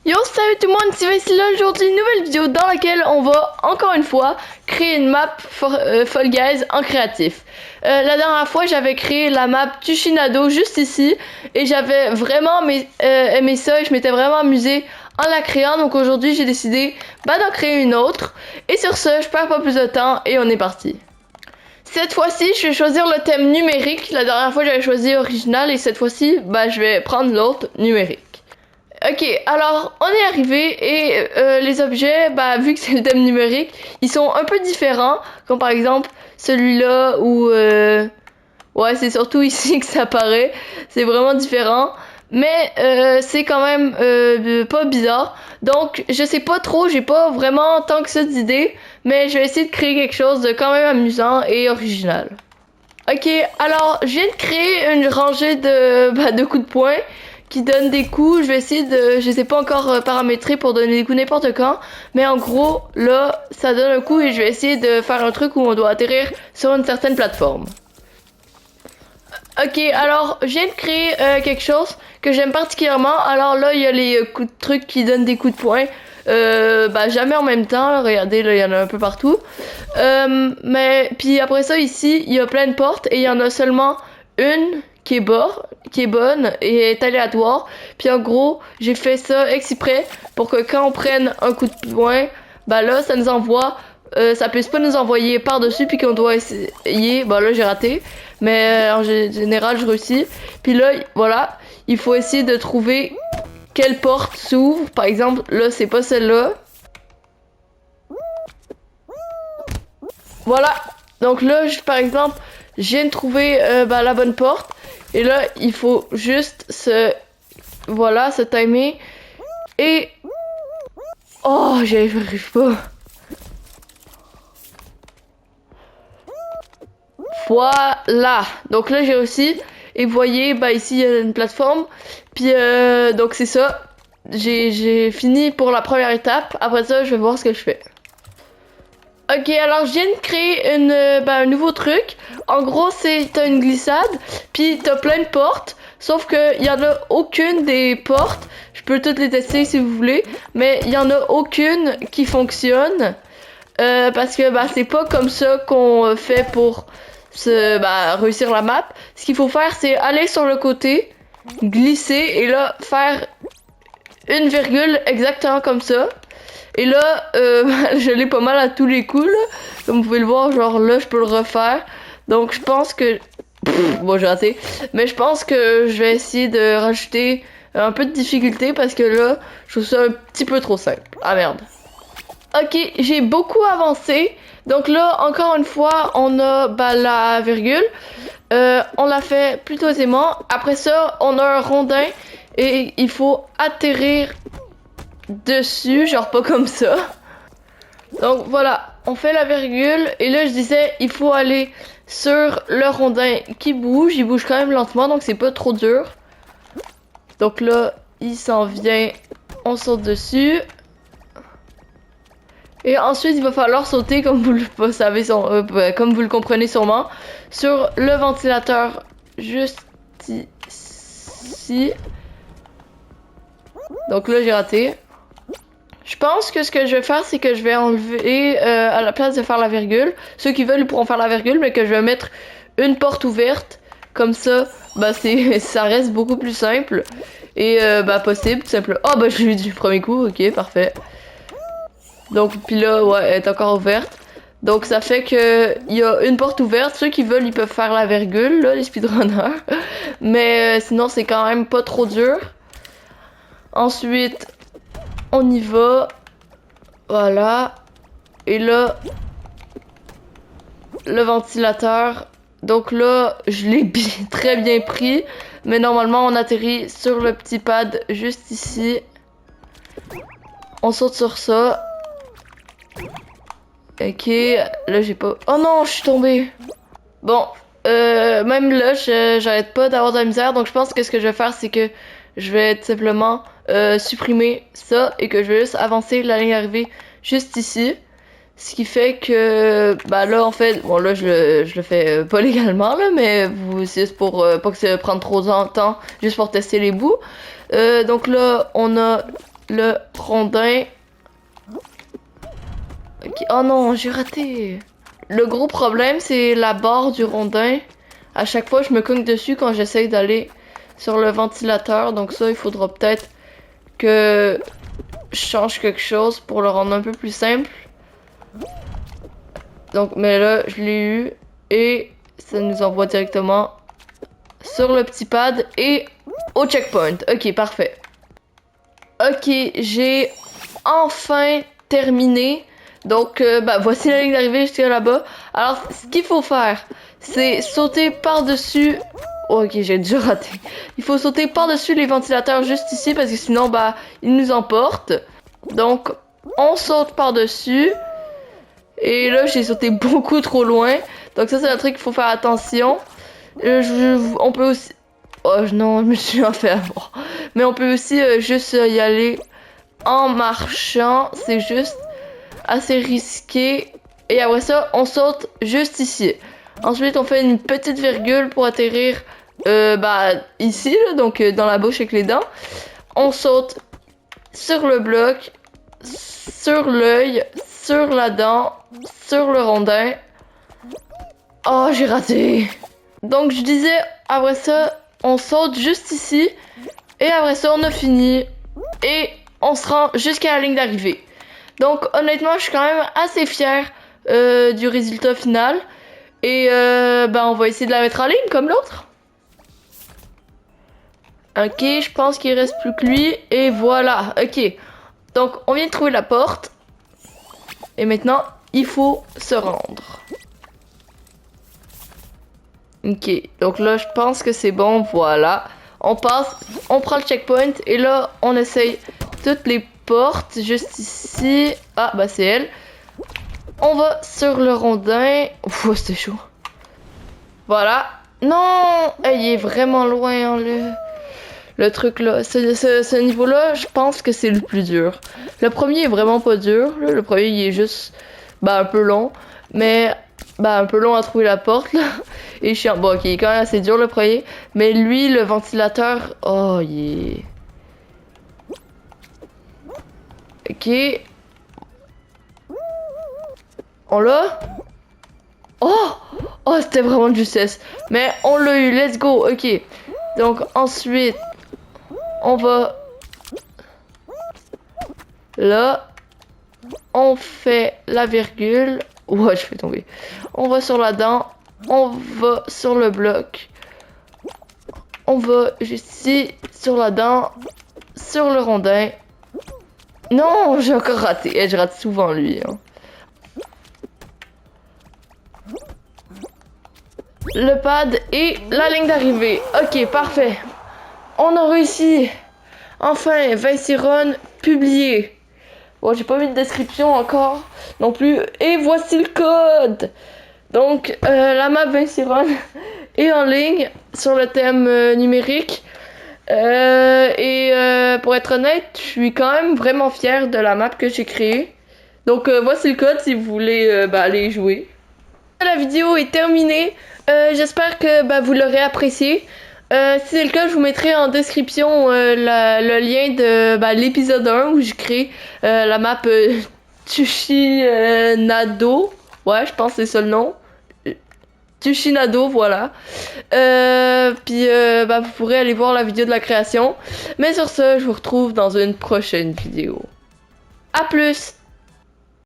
Yo, salut tout le monde, c'est Vincent là. Aujourd'hui, une nouvelle vidéo dans laquelle on va encore une fois créer une map Fall Guys en créatif. La dernière fois, j'avais créé la map Tushinado juste ici et j'avais vraiment aimé ça et je m'étais vraiment amusé en la créant. Donc aujourd'hui, j'ai décidé d'en créer une autre. Et sur ce, je perds pas plus de temps et on est parti. Cette fois-ci, je vais choisir le thème numérique. La dernière fois, j'avais choisi original et cette fois-ci, je vais prendre l'autre numérique. Ok, alors on est arrivé et les objets, vu que c'est le thème numérique, ils sont un peu différents, comme par exemple celui-là où, ouais, c'est surtout ici que ça apparaît, c'est vraiment différent, mais c'est quand même pas bizarre, donc je sais pas trop, j'ai pas vraiment tant que ça d'idées, mais je vais essayer de créer quelque chose de quand même amusant et original. Ok, alors je viens de créer une rangée de coups de poing qui donne des coups. Je vais essayer de, je les ai pas encore paramétrés pour donner des coups n'importe quand, mais en gros là ça donne un coup et je vais essayer de faire un truc où on doit atterrir sur une certaine plateforme. Ok, alors je viens de créer quelque chose que j'aime particulièrement. Alors là il y a les coups de trucs qui donnent des coups de poing. Jamais en même temps. Regardez, là il y en a un peu partout. Mais puis après ça ici il y a plein de portes et il y en a seulement une qui est bonne et est aléatoire. Puis en gros j'ai fait ça exprès pour que quand on prenne un coup de poing, là ça nous envoie. Ça puisse pas nous envoyer par dessus puis qu'on doit essayer. Là j'ai raté, mais en général je réussis. Puis là voilà, il faut essayer de trouver quelle porte s'ouvre. Par exemple là c'est pas celle-là. Voilà, donc là par exemple je viens de trouver la bonne porte et là il faut juste se timer et oh j'arrive pas. Voilà, donc là j'ai réussi et vous voyez ici il y a une plateforme puis donc c'est ça, j'ai fini pour la première étape. Après ça je vais voir ce que je fais. Ok, alors je viens de créer un nouveau truc. En gros t'as une glissade puis t'as plein de portes, sauf que il y en a aucune des portes, je peux toutes les tester si vous voulez, mais il y en a aucune qui fonctionne parce que c'est pas comme ça qu'on fait pour réussir la map. Ce qu'il faut faire c'est aller sur le côté, glisser et là faire une virgule exactement comme ça. Et là je l'ai pas mal à tous les coups là. Comme vous pouvez le voir, genre là je peux le refaire. Donc je pense que bon j'ai raté, mais je pense que je vais essayer de rajouter un peu de difficulté parce que là je trouve ça un petit peu trop simple. Ah merde. Ok, j'ai beaucoup avancé. Donc là, encore une fois, on a la virgule. On l'a fait plutôt aisément. Après ça, on a un rondin et il faut atterrir dessus, genre pas comme ça. Donc voilà, on fait la virgule et là je disais, il faut aller sur le rondin qui bouge. Il bouge quand même lentement, donc c'est pas trop dur. Donc là, il s'en vient, on saute dessus. Et ensuite, il va falloir sauter, comme vous le savez, comme vous le comprenez sûrement, sur le ventilateur juste ici. Donc là, j'ai raté. Je pense que ce que je vais faire, c'est que je vais enlever, à la place de faire la virgule, ceux qui veulent, ils pourront faire la virgule, mais que je vais mettre une porte ouverte. Comme ça, ça reste beaucoup plus simple. Et possible, tout simplement. Oh, je l'ai eu du premier coup, ok, parfait. Donc puis là ouais elle est encore ouverte. Donc ça fait que il y a une porte ouverte. Ceux qui veulent ils peuvent faire la virgule là, les speedrunners. Mais sinon c'est quand même pas trop dur. Ensuite on y va. Voilà. Et là le ventilateur. Donc là je l'ai très bien pris. Mais normalement on atterrit sur le petit pad juste ici. On saute sur ça. Ok, là j'ai pas... Oh non, je suis tombée. Bon, même là, j'arrête pas d'avoir de la misère. Donc je pense que ce que je vais faire, c'est que je vais tout simplement supprimer ça et que je vais juste avancer la ligne d'arrivée juste ici. Ce qui fait que, là en fait, bon là je le fais pas légalement là, mais c'est pour pas que ça prenne trop de temps, juste pour tester les bouts. Donc là, on a le rondin. Ok. Oh non, j'ai raté. Le gros problème, c'est la barre du rondin. À chaque fois, je me cogne dessus quand j'essaye d'aller sur le ventilateur. Donc ça, il faudra peut-être que je change quelque chose pour le rendre un peu plus simple. Donc, mais là, je l'ai eu. Et ça nous envoie directement sur le petit pad et au checkpoint. Ok, parfait. Ok, j'ai enfin terminé. Donc, bah, voici la ligne d'arrivée juste là-bas. Alors, ce qu'il faut faire, c'est sauter par-dessus... Oh, ok, j'ai déjà raté. Il faut sauter par-dessus les ventilateurs juste ici parce que sinon, bah, ils nous emportent. Donc, on saute par-dessus. Et là, j'ai sauté beaucoup trop loin. Donc ça, c'est un truc qu'il faut faire attention. On peut aussi... Oh non, je me suis fait avoir. Mais on peut aussi juste y aller en marchant. C'est juste assez risqué. Et après ça, on saute juste ici. Ensuite, on fait une petite virgule pour atterrir bah, ici, là, donc dans la bouche avec les dents. On saute sur le bloc, sur l'œil, sur la dent, sur le rondin. Oh, j'ai raté. Donc, je disais, après ça, on saute juste ici. Et après ça, on a fini. Et on se rend jusqu'à la ligne d'arrivée. Donc, honnêtement, je suis quand même assez fière du résultat final. Et ben, on va essayer de la mettre en ligne comme l'autre. Ok, je pense qu'il reste plus que lui. Et voilà, ok. Donc, on vient de trouver la porte. Et maintenant, il faut se rendre. Ok, donc là, je pense que c'est bon, voilà. On passe, on prend le checkpoint, et là, on essaye toutes les portes, juste ici. Ah, bah c'est elle. On va sur le rondin. Ouf, c'était chaud. Voilà. Non, il est vraiment loin, hein, le truc là. Ce niveau-là, je pense que c'est le plus dur. Le premier est vraiment pas dur. Là. Le premier, il est juste bah, un peu long. Mais bah, un peu long à trouver la porte. Là. Et chiant. Bon, ok, il est quand même assez dur le premier. Mais lui, le ventilateur, oh, il est... Ok. On l'a? Oh! Oh, c'était vraiment de justesse. Mais on l'a eu, let's go. Ok. Donc, ensuite, on va... Là, on fait la virgule. Ouais, je fais tomber. On va sur la dent. On va sur le bloc. On va juste ici, sur la dent. Sur le rondin. Non, j'ai encore raté. Et je rate souvent lui. Hein. Le pad et la ligne d'arrivée. Ok, parfait. On a réussi. Enfin, Vice Run publié. Bon, j'ai pas mis de description encore non plus. Et voici le code. Donc, la map Vice Run est en ligne sur le thème numérique. Pour être honnête, je suis quand même vraiment fière de la map que j'ai créée. Donc, voici le code si vous voulez aller jouer. La vidéo est terminée. J'espère que vous l'aurez apprécié. Si c'est le cas, je vous mettrai en description le lien de l'épisode 1 où j'ai créé la map Tushinado. Ouais, je pense que c'est ça le nom. Tushinado, voilà. Puis vous pourrez aller voir la vidéo de la création. Mais sur ce, je vous retrouve dans une prochaine vidéo. À plus!